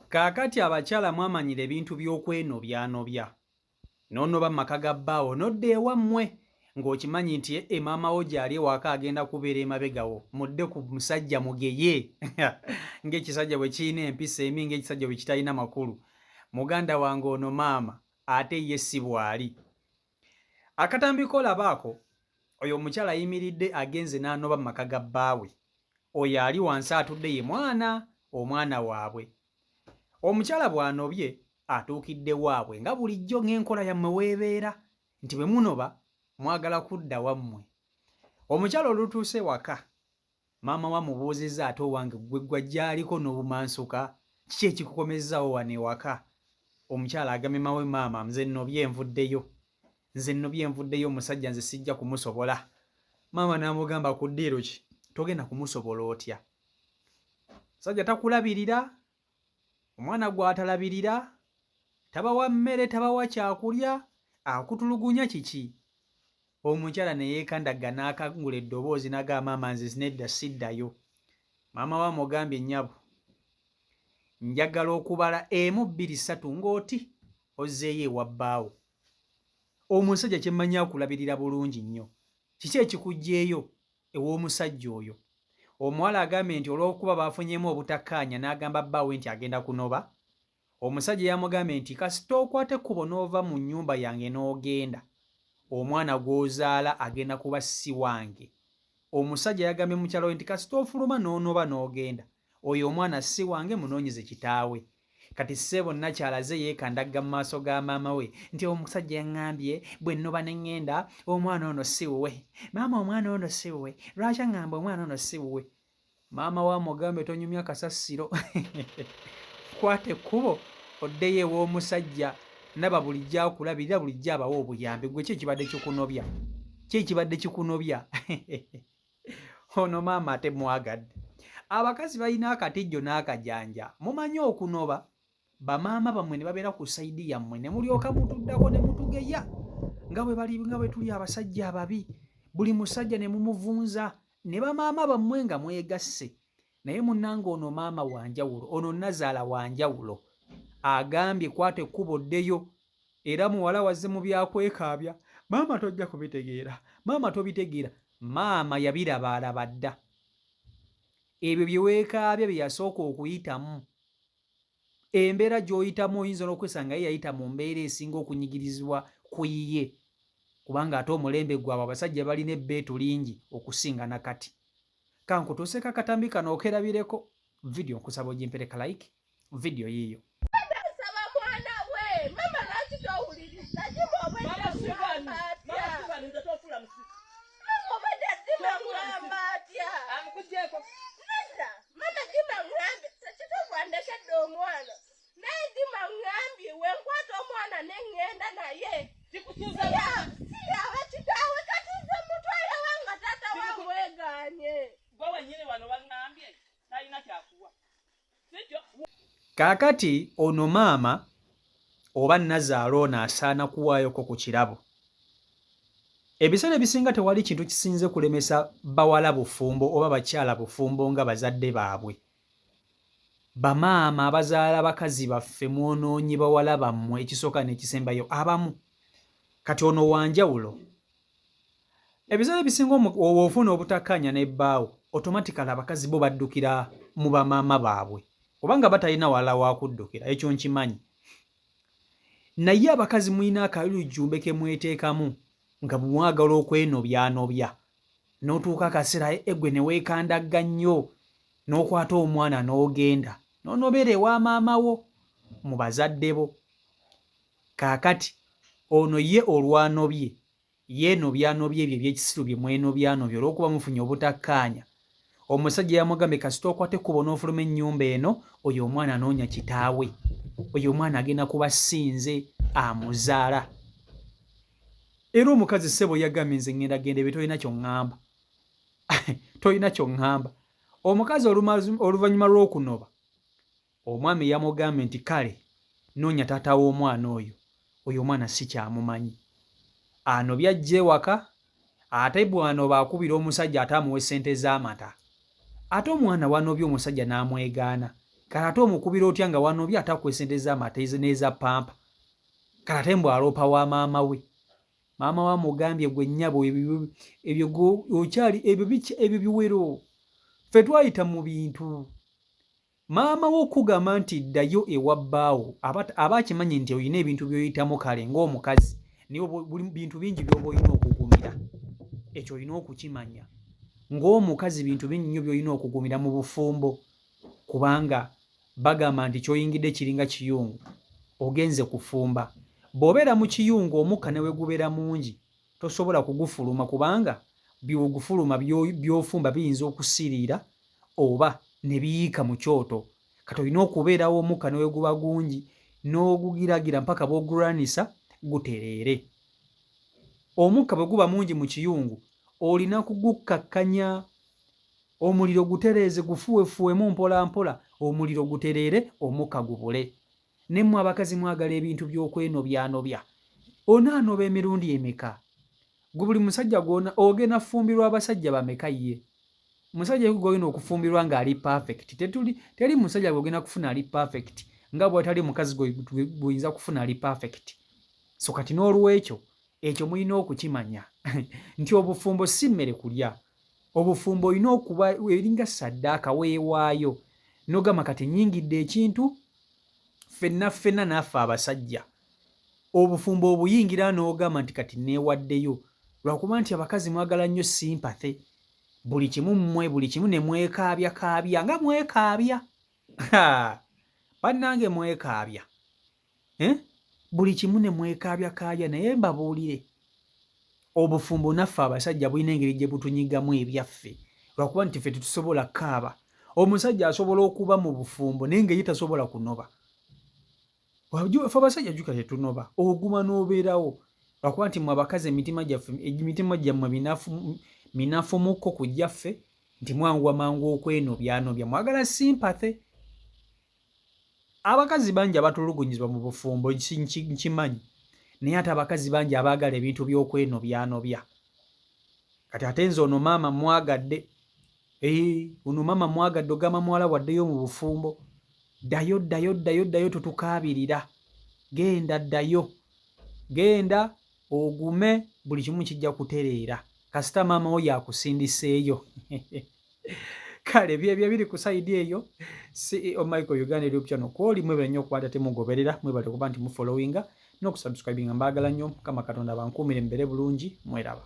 Kaakati abakyala mwamanyira ebintu by'okwenobyanobya n'onoba mu maka ga bbaawo nodda ewammwe ng'okimanyi nti maama wo gy'ali ewaka agenda kubeera emabegawo mudde ku musajja mugeye ng'ekisajja bwe kirina empisa emi ng'ekisajja bwe kitalina makulu. Muganda wange ono maama ate ye si bw'ali. Akatambi k'olabaako oyo omukyala ayimiridde agenze n'anoba mu maka ga bbaawe, oyo ali wansi atudde ye omwana waabwe. Omukyala bw'anobye atuukidde waabwe nga bulijjo ng'enkola yammwe weebeera nti bwe munoba mwagala kudda wammwe. Omukyala olutuuse waka maama wa mubuuzizza ate owange ggwe gwajjaaliko n'obumansuka kiki ekikukomezaawo wano ewaka? Omukyala agambye mawe maama nze nnobye envuddeyo omusajja nze sijja kumusobola. Maama n'amugamba ku ddiiro ki togenda kumusobola otya? Musajja takulabirira, omwana gw'atalabirira, tabawa mmere tabawa kyakulya, akutulugunya kiki? Omukyala ne yeekandaga n'akangula eddoboozi n'agamba maama nze nedda siddayo. Maama we amugambye nnyabo njagala okubala 1, 2, 3 ng'oti ozzeeyo ewa bbaawo. Omusajja kye mmanyi akulabirira bulungi nnyo. Kiki ekikuggyeeyo ew'omusajja oyo? Omuwala agambye nti olw'okuba baafunyeemu obutakkaanya n'agamba bbaawe nti agenda kunoba. Omusajja yamugambye nti kasita okwata ekkubo n'ova mu nnyumba yange n'ogenda, omwana gw'ozaala agenda kuba si wange. Omusajja yagambye mukyala we nti kasita ofuluma n'onoba n'ogenda, oyo omwana si wange, munoonyeze kitaawe. Kati ssebo nnakyalaze yeekandagga mu maaso ga maama we nti omusajja yaŋŋambye bwe nnoba ne ŋŋenda omwana ono si wuwe. Maama omwana ono si wuwe, lwaki aŋŋamba omwana ono si wuwe? Maama we amugambye tonyumya kasasiro kwata ekkubo oddeyo ew'omusajja, ndaba bulijjo akulabirira, bulijjo abawa obuyambi. Gwe ki ekibadde kikunobya? Ki ekibadde kikunobya? Ono maama ate mwagadde. Abakazi balina akatijjo n'akajanja. Mumanyi okunoba, bamaama bammwe ne babeera ku sayidi yammwe ne mulyoka mutuddako ne mutugeya nga bwe tuli abasajja ababi. Buli musajja ne mumuvunza ne bamaama bammwe nga mwegasse. Naye munnange ono maama wanjawulo, ono nazaala wanjawulo. Agambye kwata ekkubo ddeyo, era muwala wazze mu byakwekaabya. Maama tojja kubitegeera, maama tobitegeera. Maama yabirabaalaba dda. Ebyo bye weekaabya bye yasooka okuyitamu. Embeera gy'oyitamu oyinza n'okwesanga ye yayita mu mbeera esinga okunyigirizibwa ku yiye, kubanga ate omulembe gwabwe abasajja balina ebbeetu lingi okusinga nakati. Kankutuuseko akatambi kano okerabireko. Vidiyo nkusaba ogimpereka like, vidiyo yiiyo. Kaakati ono maama oba nazaala ono asaana kuwaayoko ku kirabo. Ebiseera ebisinga tewali kintu kisinze kulemesa bawala bufumbo oba bakyala bufumbo nga bazadde baabwe. Bamaama abazaala bakazi baffe mwonoonyi bawala bammwe, ekisooka n'ekisembayo abamu. Kati ono wanjawulo. Ebiseera ebisinga ofuna obutakkaanya n'ebbaawo, automatically abakazi bo baddukira mu bamaama baabwe kubanga batalina wala wa kuddukira, ekyo nkimanyi. Naye abakazi mulina akalujjumbe ke mweteekamu nga mwagala okwenobyanobya, n'otuuka akaseera eggwe ne weekandagga nnyo n'okwata omwana n'ogenda n'onobera ewa maama wo mu bazadde bo. Kaakati ono ye olwanobye yeenobyanobya ebyo ebyekisiru bye mwenobyanobya olw'okuba mufunye obutakkaanya. Omusajja yamugambye kasita okwata ekkubo n'ofuluma ennyumba eno, oyo omwana anoonya kitaawe, oyo omwana agenda kuba sinze amuzaala. Era omukazi ssebo yagambye nze ngenda genda ebyo tolina ky'oŋŋamba. Tolina ky'oŋŋamba. Omukazi oluvannyuma lw'okunoba, omwami yamugambye nti kale noonya taata w'omwana oyo, oyo omwana si kyamumanyi. Anobya ajja ewaka, ate bw'anoba akubira omusajja ate amuwa essente z'amata. Ate omwana wanobya omusajja n'amwegaana. Kalate omukubira otya nga wanobya atakwesendeza amata n'eza pampa. Kalate mbw aloopa wa maama we. Maama wa mugambye gwe nnyabo ebyo okyali ebyo biwero. Ffe twayita mu bintu. Maama wo okugamba nti ddayo ewa bbaawo aba akimanyi nti olina ebintu by'oyitamu kale ng'omukazi niyo bintu bingi by'oba olina okugumira. Ekyo olina okukimanya. Ng'omukazi bintu bingi nnyo by'olina okugumira mu bufumbo kubanga bagamba nti ky'oyingidde kiringa kiyungu ogenze kufumba. Bw'obeera mu kiyungu omukka ne we gubeera mungi tosobola kugufuluma kubanga by'ogufuluma by'ofumba biyinza okusiriira oba ne biyiika mu kyoto. Kati olina okubeerawo omukka ne we guba gungi n'ogugiragira mpaka bw'ogulwanisa gutereere. Omukka bwe guba mungi mu kiyungu olina kugukkakkanya omuliro gutereeze gufuwefuwemu mpola mpola omuliro gutereere omukka gubule. Ne mmwe abakazi mwagala ebintu by'okwenobyanobya. Onaanoba emirundi emeka? Gwe buli musajja gw'ona ogenda fumbirwa abasajja bameka ye? Musajja gw'olina okufumbirwa ng'ali perfect. Teri musajja gw'ogenda kufuna ali perfect nga bw'atali mukazi gw'oyinza kufuna ali perfect. So kati n'olwekyo ekyo mulina okukimanya nti obufumbo si mmere kulya. Obufumbo olina okuba eringa ssaddaaka weewaayo n'ogamba kati nnyingidde ekintu ffenna naffe abasajja. Obufumbo obuyingira n'ogamba nti kati neewaddeyo lwakuba nti abakazi mwagala nnyo sympathy. Buli kimu mmwe buli kimu ne mwekaabya nga mwekaabya. Bannange mwekaabya. Buli kimu ne mwekaabya naye mbabuulire. Obufumbo naffe abasajja bulina engeri gye butunyigamu ebyaffe lwakuba nti ffe tetusobola kaaba. Omusajja asobola okuba mu bufumbo naye nga ye tasobola kunoba. Ffe abasajja jjuka tetunoba oguma n'obeerawo lwakuba nti mmwe abakazi emitima gyammwe minafumukko ku gyaffe nti mwanguwa mangu okwenobyanobya mwagala sympathy. Abakazi bangi abatulugunyizibwa mu bufumbo nkimanyi naye ate abakazi bangi abaagala ebintu by'okwenobyanobya. Kati ate nze ono maama mwagadde. Ono maama mwagadde ogamba muwala waddeyo mu bufumbo. Ddayo tutukaabirira. Genda ddayo. Genda ogume buli kimu kijja kutereera. Kasita maama wo yakusindiseeyo. Kale byebyo biri ku sayidi eyo. CEO Michael Uganda YouTube channel kwoli mwebale nnyo okuba temugoberera mwebale kuba nti mufollowinga n'okusubscribinga mbaagala nnyo. Mukama Katonda bankuumire mbere bulungi mweraba.